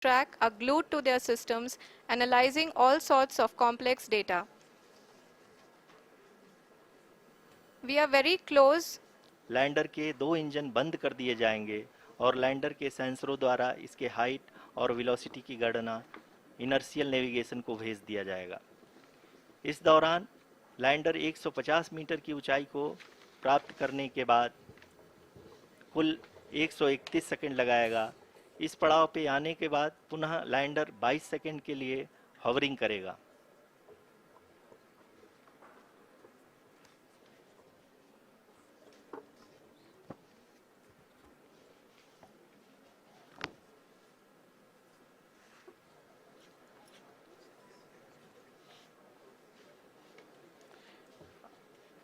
track are glued to their systems, analyzing all sorts of complex data. We are very close. Lander के 2 engine बंद कर दिए जाएंगे और लैंडर के सेंसरों द्वारा इसके हाइट और वेलोसिटी की गणना इनर्शियल नेविगेशन को भेज दिया जाएगा। इस दौरान लैंडर 150 मीटर की ऊंचाई को प्राप्त करने के बाद कुल 131 सेकंड लगाएगा। इस पड़ाव पे आने के बाद पुनः लैंडर 22 सेकंड के लिए हॉवरिंग करेगा।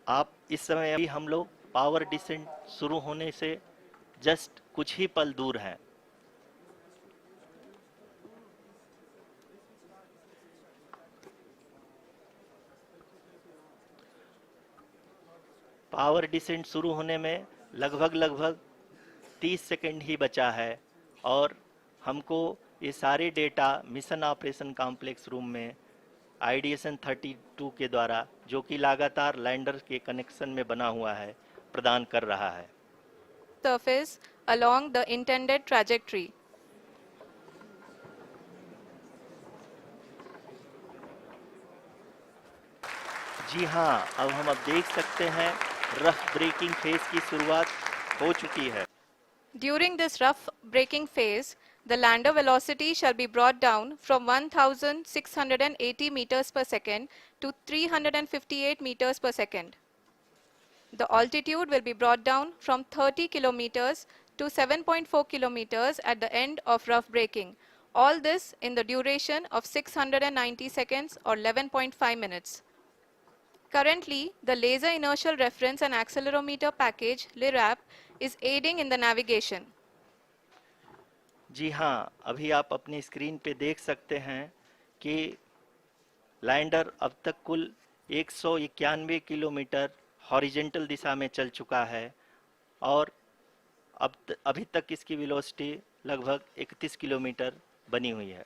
आप इस समय अभी हम लोग पावर डिसेंट शुरू होने से जस्ट कुछ ही पल दूर हैं। पावर डिसेंट शुरू होने में लगभग 30 सेकंड ही बचा है और हमको ये सारे data mission operation complex room में आईडीएसएन 32 के द्वारा, जो कि लगातार लैंडर के कनेक्शन में बना हुआ है, प्रदान कर रहा है। Surface along the intended trajectory. जी हाँ, अब हम देख सकते हैं रफ ब्रेकिंग फेज की शुरुआत हो चुकी है। During this rough braking phase, the lander velocity shall be brought down from 1680 meters per second to 358 meters per second. The altitude will be brought down from 30 kilometers to 7.4 kilometers at the end of rough braking. All this in the duration of 690 seconds or 11.5 minutes. Currently, the Laser Inertial Reference and Accelerometer package (LIRAP) is aiding in the navigation. जी हाँ, अभी आप अपनी screen पे देख सकते हैं कि lander अब तक कुल 191 किलोमीटर हॉरिजेंटल दिशा में चल चुका है और अभी तक इसकी वेलोसिटी लगभग 31 किलोमीटर बनी हुई है।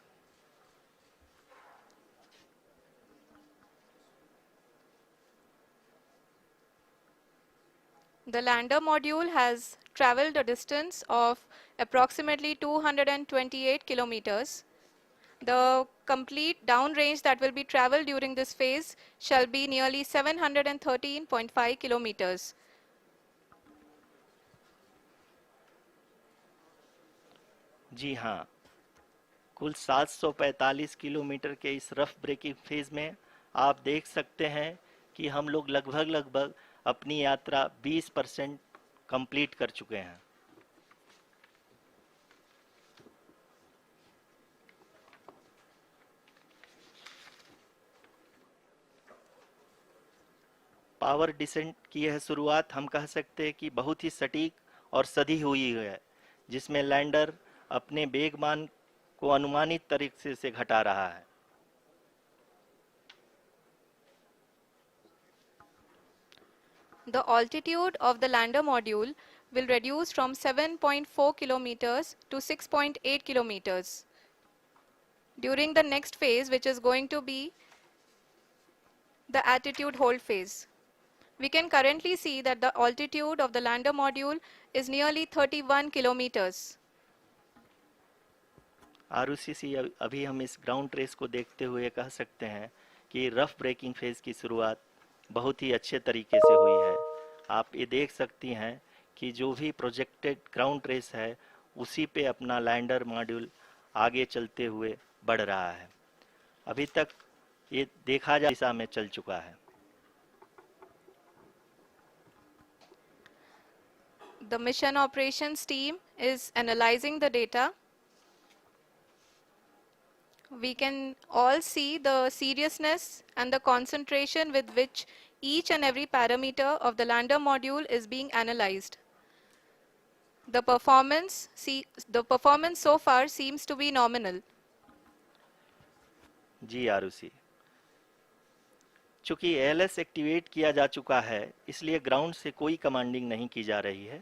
The lander module has traveled a distance of approximately 228 kilometers. The complete downrange that will be traveled during this phase shall be nearly 713.5 kilometers. जी हाँ, कुल 745 किलोमीटर के इस रफ ब्रेकिंग फेज में आप देख सकते हैं कि हम लोग लगभग अपनी यात्रा 20% कंप्लीट कर चुके हैं। पावर डिसेंट की यह शुरुआत हम कह सकते हैं कि बहुत ही सटीक और सधी हुई है, जिसमें लैंडर अपने वेगमान को अनुमानित तरीके से घटा रहा है। The altitude of the lander module will reduce from 7.4 kilometers to 6.8 kilometers. During the next phase, which is going to be the attitude hold phase. We can currently see that the altitude of the lander module is nearly 31 kilometers. Arushi, अभी हम इस ground trace को देखते हुए कह सकते हैं कि रफ ब्रेकिंग फेज की शुरुआत बहुत ही अच्छे तरीके से हुई है। आप ये देख सकती हैं कि जो भी प्रोजेक्टेड ग्राउंड ट्रेस है उसी पे अपना लैंडर मॉड्यूल आगे चलते हुए बढ़ रहा है। अभी तक ये देखा जा दिशा में चल चुका है। The mission operations team is analyzing the data. We can all see the seriousness and the concentration with which each and every parameter of the lander module is being analyzed. The performance so far seems to be nominal. जी आरुषि, चूंकि ALS activate किया जा चुका है, इसलिए ground से कोई commanding नहीं की जा रही है।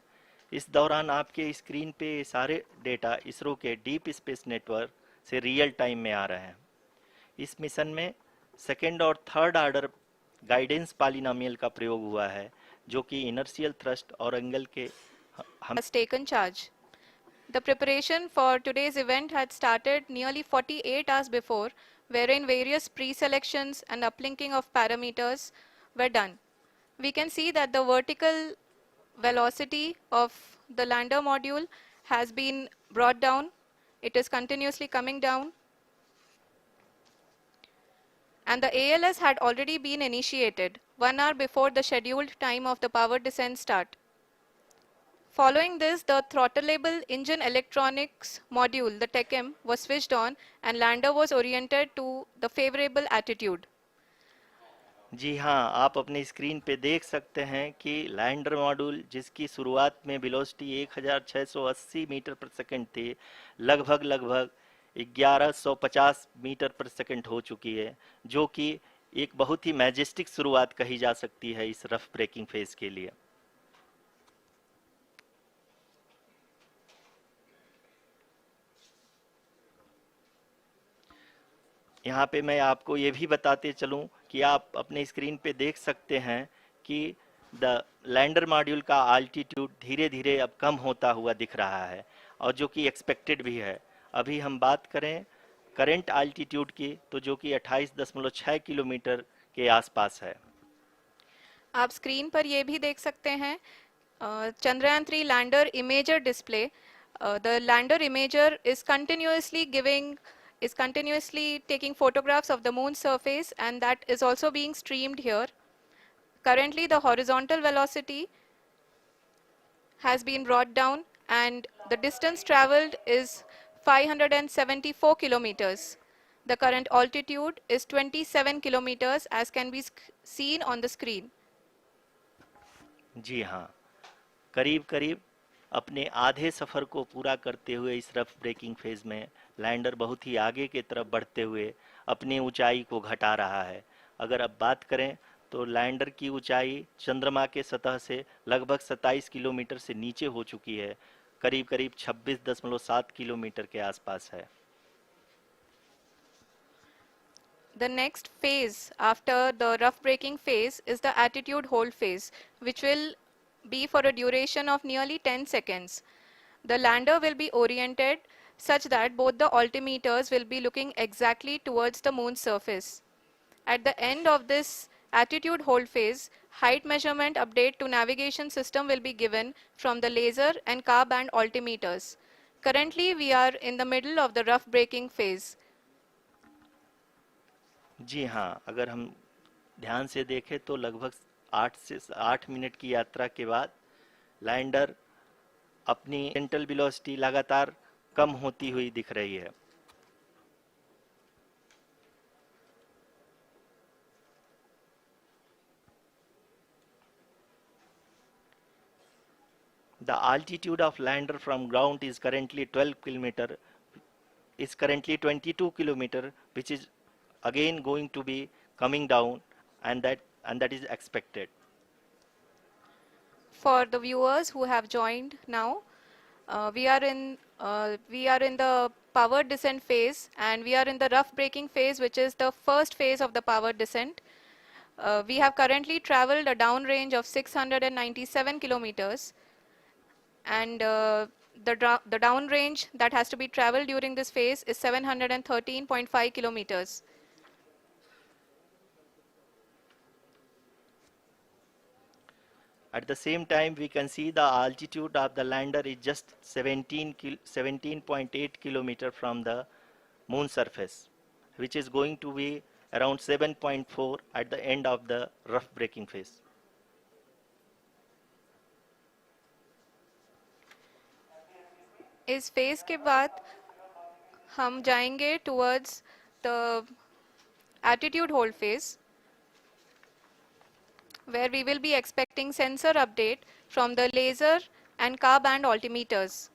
इस दौरान आपके स्क्रीन पे सारे डेटा इसरो के डीप स्पेस नेटवर्क से रियल टाइम में आ रहे हैं। इस मिशन में सेकेंड और थर्ड ऑर्डर गाइडेंस पॉलिनोमियल का प्रयोग हुआ है, जो कि इनर्शियल थ्रस्ट और एंगल के हम has taken charge. The preparation for today's event had started nearly 48 hours before, wherein various pre-selections and uplinking of parameters were done. We can see that the vertical velocity of the lander module has been brought down. It is continuously coming down. And the ALS had already been initiated 1 hour before the scheduled time of the power descent start. Following this, the throttleable engine electronics module, the TECM, was switched on and lander was oriented to the favorable attitude. जी हाँ, आप अपनी screen पे देख सकते हैं कि lander module जिसकी शुरुआत में वेलोसिटी 1680 मीटर पर सेकंड थी, लगभग 1150 मीटर पर सेकंड हो चुकी है, जो कि एक बहुत ही मैजेस्टिक शुरुआत कही जा सकती है इस रफ ब्रेकिंग फेज के लिए। यहाँ पे मैं आपको ये भी बताते चलूँ कि आप अपने स्क्रीन पे देख सकते हैं कि द लैंडर मॉड्यूल का आल्टीट्यूड धीरे धीरे अब कम होता हुआ दिख रहा है, और जो कि एक्सपेक्टेड भी है। अभी हम बात करें करंट आल्टीट्यूड की, तो जो कि 28.6 किलोमीटर के आसपास है। आप स्क्रीन पर ये भी देख सकते हैं Chandrayaan 3 lander imager display. The lander imager is continuously taking photographs of the moon's surface, and that is also being streamed here. Currently, the horizontal velocity has been brought down and the distance traveled is 574 kilometers. The current altitude is 27 kilometers as can be seen on the screen. जी हाँ, करीब करीब अपने आधे सफ़र को पूरा करते हुए इस रफ ब्रेकिंग फेज में लैंडर बहुत ही आगे की तरफ बढ़ते हुए अपनी ऊंचाई को घटा रहा है। अगर अब बात करें तो लैंडर की ऊंचाई चंद्रमा के सतह से लगभग 27 किलोमीटर से नीचे हो चुकी है, करीब करीब 26.7 किलोमीटर के आसपास है। The next phase after the rough braking phase is the attitude hold phase, which will be for a duration of nearly 10 seconds. The lander will be oriented such that both the altimeters will be looking exactly towards the moon's surface. At the end of this attitude hold phase, height measurement update to navigation system will be given from the laser and car band altimeters. Currently, we are in the middle of the rough braking phase. जी हाँ, अगर हम ध्यान से देखें तो लगभग 8 minute की यात्रा के बाद लैंडर अपनी सेंट्रल वेलोसिटी लगातार कम होती हुई दिख रही है। The altitude of lander from ground is currently 22 kilometer, which is again going to be coming down, and that is expected. For the viewers who have joined now, we are in the power descent phase, and we are in the rough braking phase, which is the first phase of the power descent. We have currently traveled a downrange of 697 kilometers, and the downrange that has to be traveled during this phase is 713.5 kilometers. At the same time, we can see the altitude of the lander is just 17.8 kilometer from the moon surface, which is going to be around 7.4 at the end of the rough braking phase. इस phase के बाद हम जाएंगे towards the attitude hold phase, where we will be expecting sensor update from the laser and car band altimeters.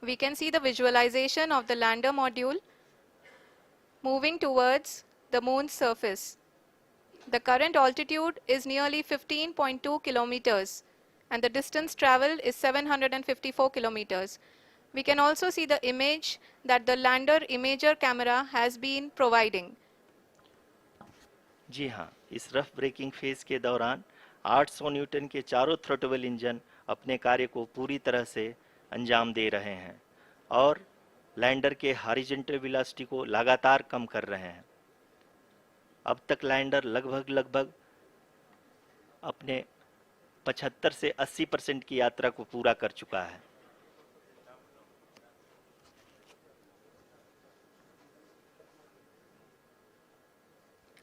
We can see the visualization of the lander module moving towards the moon's surface. The current altitude is nearly 15.2 kilometers, and the distance traveled is 754 kilometers. We can also see the image that the lander imager camera has been providing. जी हाँ, इस rough breaking phase के दौरान 800 Newton के चारों throttle engine अपने कार्य को पूरी तरह से अंजाम दे रहे हैं और लैंडर के हॉरिजॉन्टल वेलोसिटी को लगातार कम कर रहे हैं। अब तक लैंडर लगभग अपने 75 से 80% की यात्रा को पूरा कर चुका है।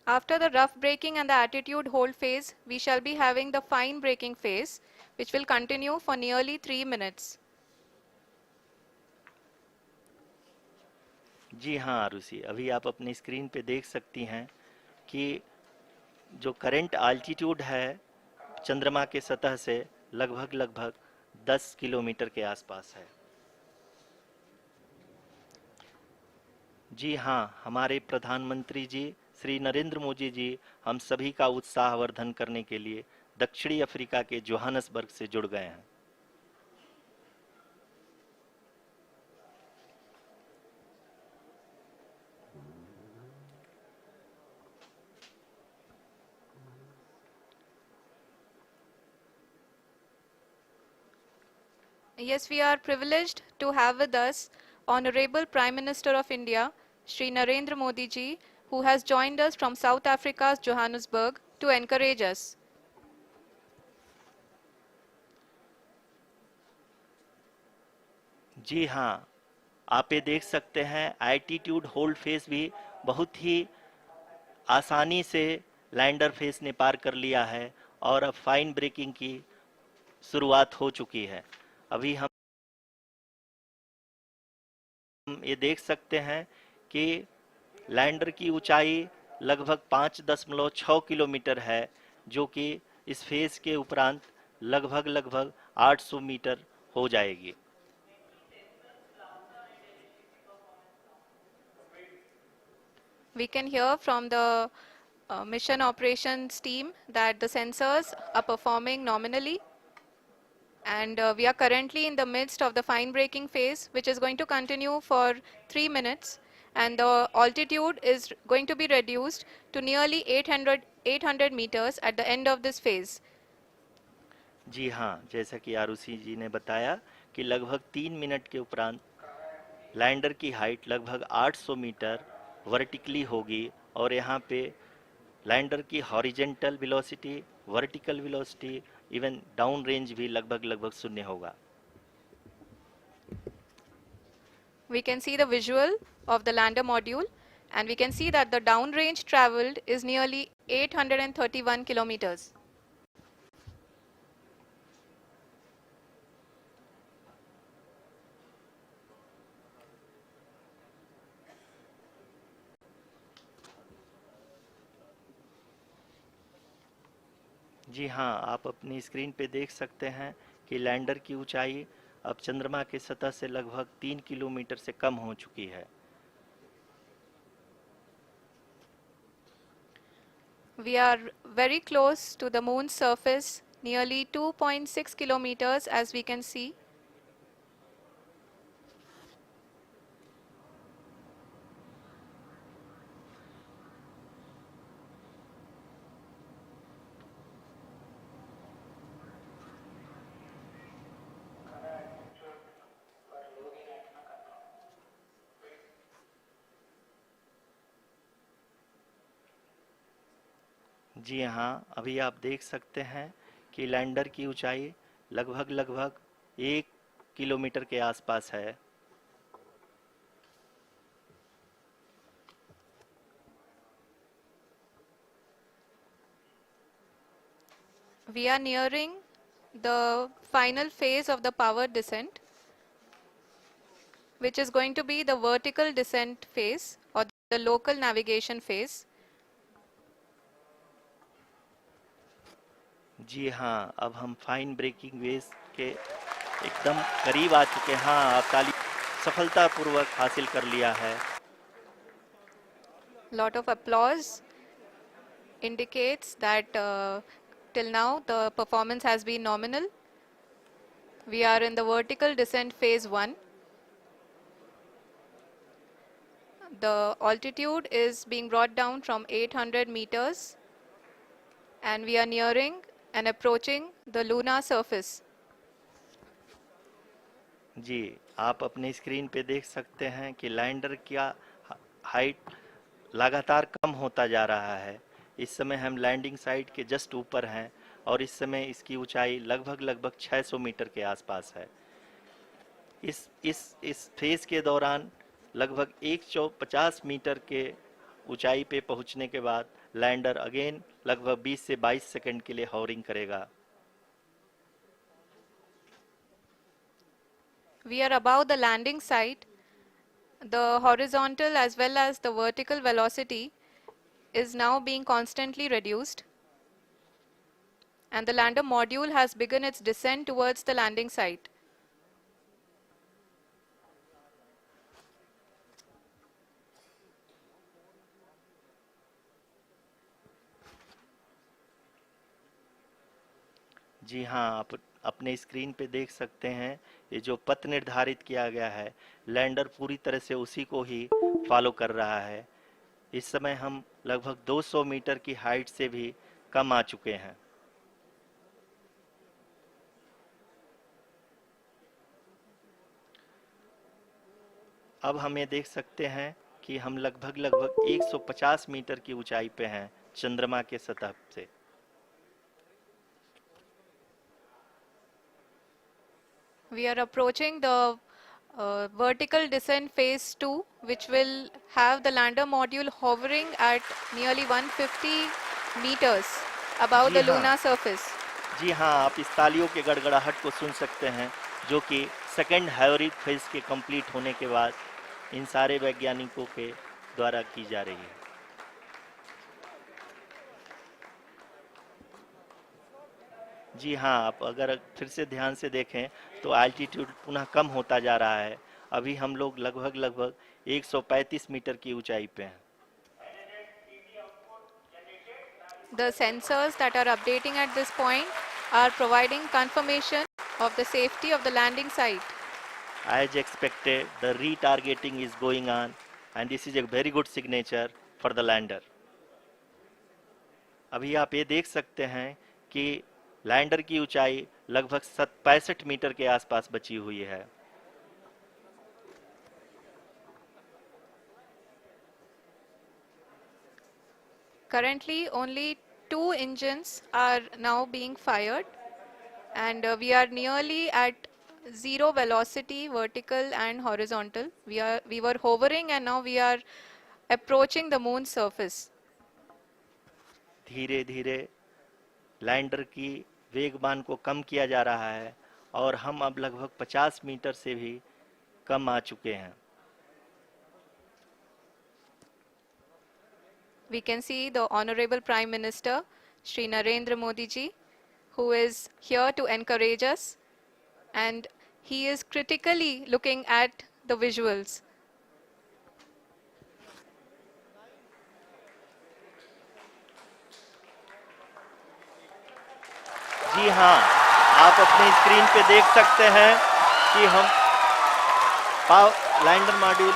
After the rough braking and the attitude hold phase, we shall be having the fine braking phase, which will continue for nearly 3 minutes. जी हाँ आरुषि, अभी आप अपनी स्क्रीन पे देख सकती हैं कि जो करंट आल्टीट्यूड है चंद्रमा के सतह से लगभग 10 किलोमीटर के आसपास है। जी हाँ, हमारे प्रधानमंत्री जी श्री नरेंद्र मोदी जी हम सभी का उत्साहवर्धन करने के लिए दक्षिणी अफ्रीका के जोहानसबर्ग से जुड़ गए हैं। Yes, we are privileged to have with us Honorable Prime Minister of India, Shri Narendra Modi ji, who has joined us from South Africa's Johannesburg to encourage us. जी हाँ, आप ये देख सकते हैं एल्टीट्यूड होल्ड फेस भी बहुत ही आसानी से लैंडर फेस ने पार कर लिया है और अब फाइन ब्रेकिंग की शुरुआत हो चुकी है। अभी हम ये देख सकते हैं कि लैंडर की ऊंचाई लगभग 5.6 किलोमीटर है, जो कि इस फेज के उपरांत लगभग 800 मीटर हो जाएगी। We can hear from the mission operations team that the sensors are performing nominally, and we are currently in the midst of the fine braking phase, which is going to continue for 3 minutes, and the altitude is going to be reduced to nearly 800 meters at the end of this phase. जी हाँ, जैसा कि आरुषि जी ने बताया कि लगभग 3 minute के उपरांत lander की हाइट लगभग 800 मीटर वर्टिकली होगी और यहाँ पे लैंडर की horizontal velocity, vertical velocity, even down range भी लगभग शून्य होगा। We can see the visual of the lander module, and we can see that the downrange traveled is nearly 831 kilometers. जी हाँ, आप अपनी स्क्रीन पे देख सकते हैं कि लैंडर की ऊंचाई अब चंद्रमा के सतह से लगभग 3 किलोमीटर से कम हो चुकी है। We are very close to the moon's surface, nearly 2.6 kilometers as we can see. जी हाँ, अभी आप देख सकते हैं कि लैंडर की ऊंचाई लगभग 1 किलोमीटर के आसपास है। We are nearing the final phase of the power descent, which is going to be the vertical descent phase or the local navigation phase. जी हाँ, अब हम फाइन ब्रेकिंग वेव के एकदम करीब आ चुके हैं। हाँ, आप ताली सफलतापूर्वक हासिल कर लिया है। Lot of applause indicates that till now the performance has been nominal, We are in the vertical descent phase 1. The altitude is being brought down from 800 meters and we are nearing and approaching the lunar surface. जी, आप अपने screen पे देख सकते हैं कि lander का height लगातार कम होता जा रहा है। इस समय हम लैंडिंग साइट के जस्ट ऊपर हैं और इस समय इसकी ऊंचाई लगभग 600 मीटर के आसपास है। इस फेज के दौरान लगभग 150 मीटर के ऊंचाई पे पहुंचने के बाद लैंडर अगेन लगभग 20 से 22 सेकंड के लिए हॉवरिंग करेगा। We are above the landing site. The horizontal as well as the vertical velocity is now being constantly reduced. And the lander module has begun its descent towards the landing site. जी हाँ, आप अपने screen पे देख सकते हैं ये जो पथ निर्धारित किया गया है, लैंडर पूरी तरह से उसी को ही फॉलो कर रहा है। इस समय हम लगभग 200 मीटर की हाइट से भी कम आ चुके हैं। अब हम ये देख सकते हैं कि हम लगभग 150 मीटर की ऊंचाई पे हैं चंद्रमा के सतह से। We are approaching the vertical descent phase 2, which will have the lander module hovering at nearly 150 meters above ji the हाँ। lunar surface. जी हाँ, आप इस तालियों के गड़गड़ाहट को सुन सकते हैं जो कि सेकंड हाइवरिक फेज के कंप्लीट होने के बाद इन सारे वैज्ञानिकों के द्वारा की जा रही है। जी हाँ, आप अगर फिर से ध्यान से देखें तो एल्टीट्यूड पुनः कम होता जा रहा है। अभी हम लोग लगभग 135 मीटर की ऊंचाई पे हैं। The sensors that are updating at this point are providing confirmation of the safety of the landing site. As expected, the retargeting is going on and this is a very good signature for the lander. अभी आप ये देख सकते हैं कि lander की ऊंचाई लगभग 65 मीटर के आसपास बची हुई है। Currently, only 2 engines are now being fired, and we are nearly at zero velocity, vertical and horizontal. We were hovering, and now we are approaching the moon's surface. धीरे धीरे लैंडर की वेगमान को कम किया जा रहा है और हम अब लगभग 50 मीटर से भी कम आ चुके हैं। We can see the Honorable Prime Minister, Shri Narendra Modi ji, who is here to encourage us, and he is critically looking at the visuals. जी हाँ, आप अपने स्क्रीन पे देख सकते हैं कि हम lander module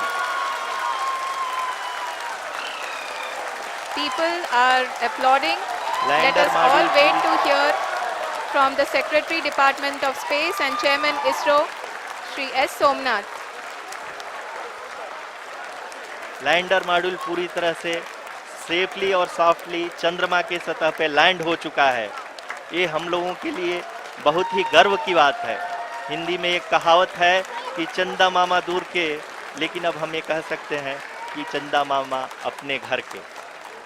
People are applauding. Let lander us all module wait to hear from the Secretary Department of Space and Chairman ISRO, Shri S. Somnath. Lander module पूरी तरह से सेफली और सॉफ्टली चंद्रमा के सतह पे लैंड हो चुका है। ये हम लोगों के लिए बहुत ही गर्व की बात है। हिंदी में एक कहावत है कि चंदा मामा दूर के, लेकिन अब हम ये कह सकते हैं कि चंदा मामा अपने घर के।